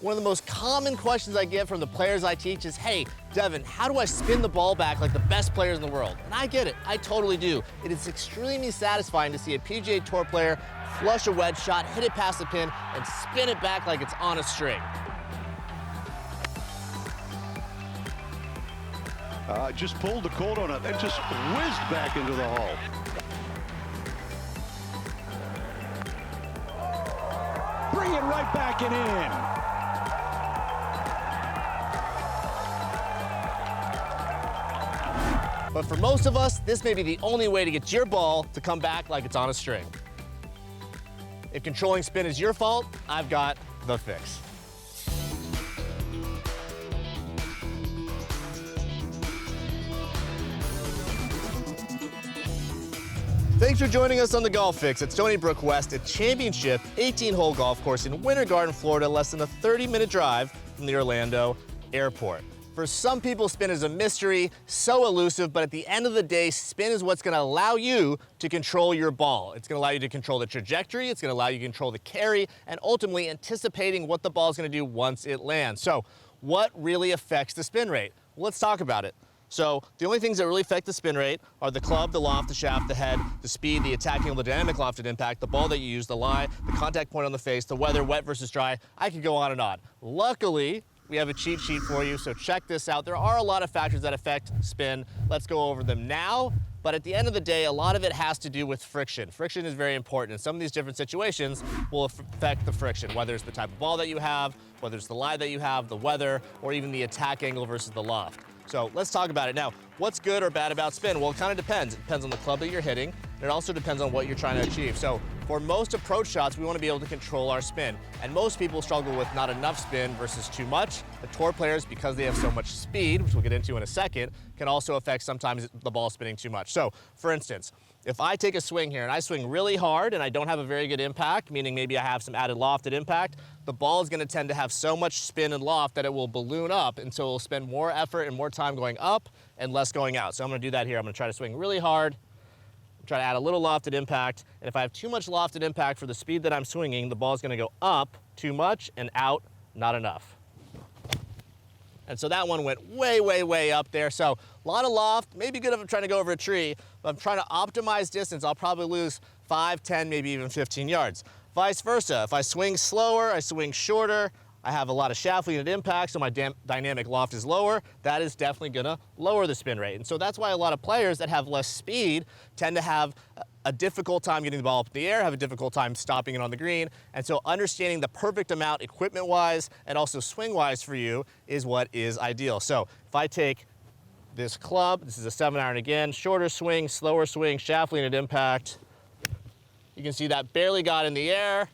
One of the most common questions I get from the players I teach is, hey, Devin, how do I spin the ball back like the best players in the world? And I get it, I totally do. It is extremely satisfying to see a PGA Tour player flush a wedge shot, hit it past the pin, and spin it back like it's on a string. Just pulled the cord on it and just whizzed back into the hole. Bring it right back and in. But for most of us, this may be the only way to get your ball to come back like it's on a string. If controlling spin is your fault, I've got the fix. Thanks for joining us on the Golf Fix at Stony Brook West, a championship 18-hole golf course in Winter Garden, Florida, less than a 30-minute drive from the Orlando airport. For some people, spin is a mystery, so elusive, but at the end of the day, spin is what's gonna allow you to control your ball. It's gonna allow you to control the trajectory, it's gonna allow you to control the carry, and ultimately anticipating what the ball is gonna do once it lands. So what really affects the spin rate? Well, let's talk about it. So the only things that really affect the spin rate are the club, the loft, the shaft, the head, the speed, the attack angle, the dynamic lofted impact, the ball that you use, the lie, the contact point on the face, the weather, wet versus dry. I could go on and on. Luckily, we have a cheat sheet for you, so check this out. There are a lot of factors that affect spin. Let's go over them now. But at the end of the day, a lot of it has to do with friction. Friction is very important, and some of these different situations will affect the friction, whether it's the type of ball that you have, whether it's the lie that you have, the weather, or even the attack angle versus the loft. So let's talk about it. Now, what's good or bad about spin? Well, it kind of depends. It depends on the club that you're hitting, and it also depends on what you're trying to achieve. So for most approach shots, we want to be able to control our spin. And most people struggle with not enough spin versus too much. The tour players, because they have so much speed, which we'll get into in a second, can also affect sometimes the ball spinning too much. So for instance, if I take a swing here and I swing really hard and I don't have a very good impact, meaning maybe I have some added lofted impact, the ball is going to tend to have so much spin and loft that it will balloon up, and so it will spend more effort and more time going up and less going out. So I'm going to do that here. I'm going to try to swing really hard, try to add a little lofted impact, and if I have too much lofted impact for the speed that I'm swinging, the ball is going to go up too much and out not enough. And so that one went way, way, way up there. So a lot of loft, maybe good if I'm trying to go over a tree, but I'm trying to optimize distance, I'll probably lose 5, 10, maybe even 15 yards. Vice versa, if I swing slower, I swing shorter, I have a lot of shaft lead impact, so my dynamic loft is lower, that is definitely gonna lower the spin rate. And so that's why a lot of players that have less speed tend to have a difficult time getting the ball up in the air, have a difficult time stopping it on the green. And so understanding the perfect amount equipment-wise and also swing-wise for you is what is ideal. So if I take this club, this is a 7-iron again, shorter swing, slower swing, shaft lean at impact, you can see that barely got in the air.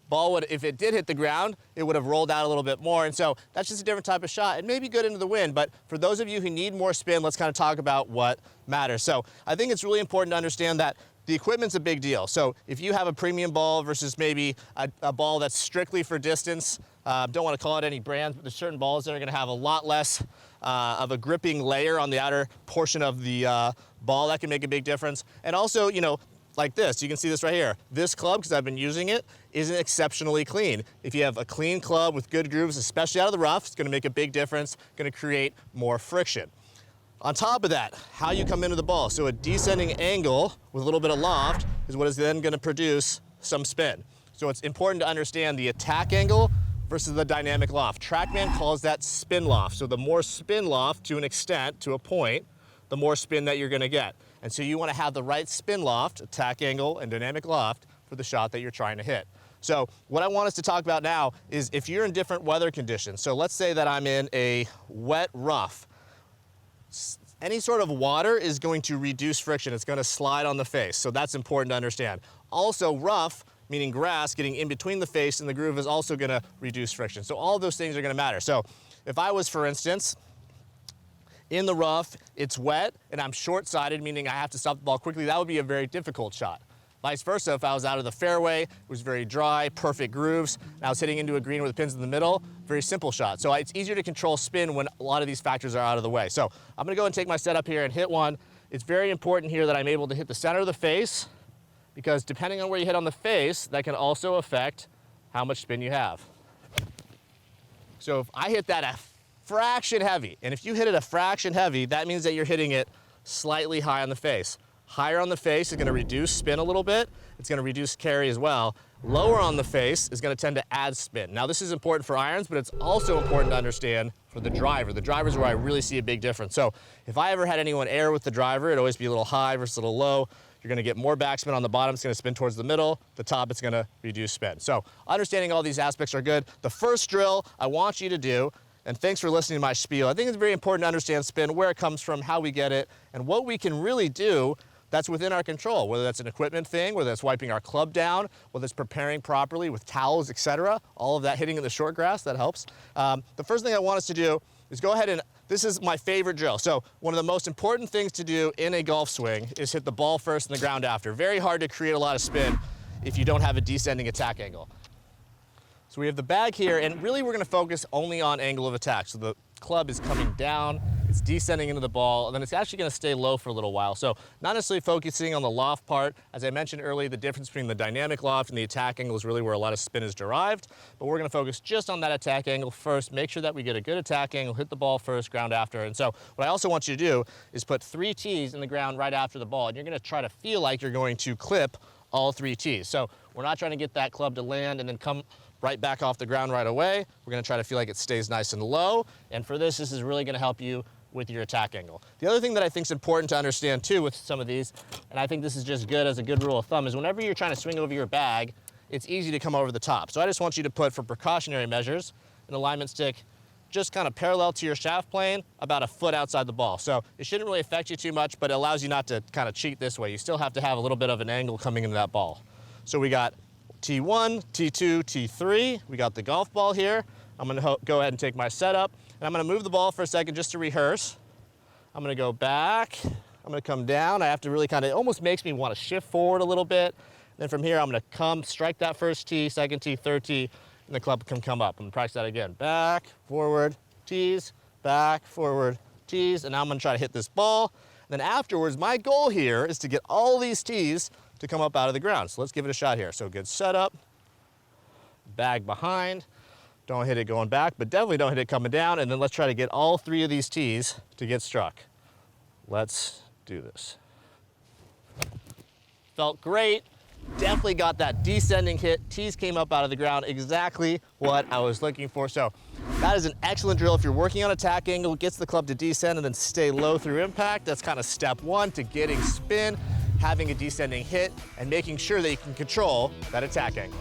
Ball would, if it did hit the ground, it would have rolled out a little bit more. And so that's just a different type of shot. It may be good into the wind, but for those of you who need more spin, let's kind of talk about what matters. So I think it's really important to understand that the equipment's a big deal. So if you have a premium ball versus maybe a ball that's strictly for distance, don't want to call it any brands, but there's certain balls that are going to have a lot less of a gripping layer on the outer portion of the ball. That can make a big difference. And also, you know, like this, you can see this right here. This club, because I've been using it, isn't exceptionally clean. If you have a clean club with good grooves, especially out of the rough, it's gonna make a big difference, gonna create more friction. On top of that, how you come into the ball. So a descending angle with a little bit of loft is what is then gonna produce some spin. So it's important to understand the attack angle versus the dynamic loft. TrackMan calls that spin loft. So the more spin loft to an extent, to a point, the more spin that you're gonna get. And so you want to have the right spin loft, attack angle, and dynamic loft for the shot that you're trying to hit. So what I want us to talk about now is if you're in different weather conditions. So let's say that I'm in a wet rough. Any sort of water is going to reduce friction. It's going to slide on the face. So that's important to understand. Also rough, meaning grass, getting in between the face and the groove is also going to reduce friction. So all of those things are going to matter. So if I was, for instance, in the rough, it's wet, and I'm short-sided, meaning I have to stop the ball quickly, that would be a very difficult shot. Vice versa, if I was out of the fairway, it was very dry, perfect grooves, and I was hitting into a green with the pins in the middle, very simple shot. So it's easier to control spin when a lot of these factors are out of the way. So I'm gonna go and take my setup here and hit one. It's very important here that I'm able to hit the center of the face, because depending on where you hit on the face, that can also affect how much spin you have. So if I hit that a fraction heavy, and if you hit it a fraction heavy, that means that you're hitting it slightly high on the face. Higher on the face is going to reduce spin a little bit. It's going to reduce carry as well. Lower on the face is going to tend to add spin. Now this is important for irons, but it's also important to understand for the driver. The driver is where I really see a big difference. So if I ever had anyone err with the driver, it'd always be a little high versus a little low. You're going to get more backspin on the bottom. It's going to spin towards the middle. The top, it's going to reduce spin. So understanding all these aspects are good. The first drill I want you to do, and thanks for listening to my spiel, I think it's very important to understand spin, where it comes from, how we get it, and what we can really do that's within our control, whether that's an equipment thing, whether that's wiping our club down, whether it's preparing properly with towels, etc. All of that hitting in the short grass, that helps. The first thing I want us to do is go ahead and, this is my favorite drill. So one of the most important things to do in a golf swing is hit the ball first and the ground after. Very hard to create a lot of spin if you don't have a descending attack angle. So we have the bag here, and really we're gonna focus only on angle of attack. So the club is coming down, it's descending into the ball, and then it's actually gonna stay low for a little while. So not necessarily focusing on the loft part. As I mentioned earlier, the difference between the dynamic loft and the attack angle is really where a lot of spin is derived, but we're gonna focus just on that attack angle first, make sure that we get a good attack angle, hit the ball first, ground after. And so what I also want you to do is put 3 tees in the ground right after the ball, and you're gonna try to feel like you're going to clip all 3 tees. So we're not trying to get that club to land and then come right back off the ground right away. We're gonna try to feel like it stays nice and low. And for this is really gonna help you with your attack angle. The other thing that I think is important to understand too with some of these, and I think this is just good as a good rule of thumb, is whenever you're trying to swing over your bag, it's easy to come over the top. So I just want you to put, for precautionary measures, an alignment stick just kind of parallel to your shaft plane, about a foot outside the ball. So it shouldn't really affect you too much, but it allows you not to kind of cheat this way. You still have to have a little bit of an angle coming into that ball. So we got T1, T2, T3. We got the golf ball here. I'm gonna go ahead and take my setup, and I'm gonna move the ball for a second just to rehearse. I'm gonna go back, I'm gonna come down. I have to really kind of, it almost makes me want to shift forward a little bit. Then from here, I'm gonna come, strike that first tee, second tee, third tee, and the club can come up. I'm gonna practice that again. Back, forward, tees, back, forward, tees, and now I'm gonna try to hit this ball. And then afterwards, my goal here is to get all these tees to come up out of the ground. So let's give it a shot here. So good setup, bag behind, don't hit it going back, but definitely don't hit it coming down, and then let's try to get all 3 of these tees to get struck. Let's do this. Felt great, definitely got that descending hit. Tees came up out of the ground, exactly what I was looking for. So that is an excellent drill. If you're working on attack angle, it gets the club to descend and then stay low through impact. That's kind of step 1 to getting spin, having a descending hit, and making sure that you can control that attack angle.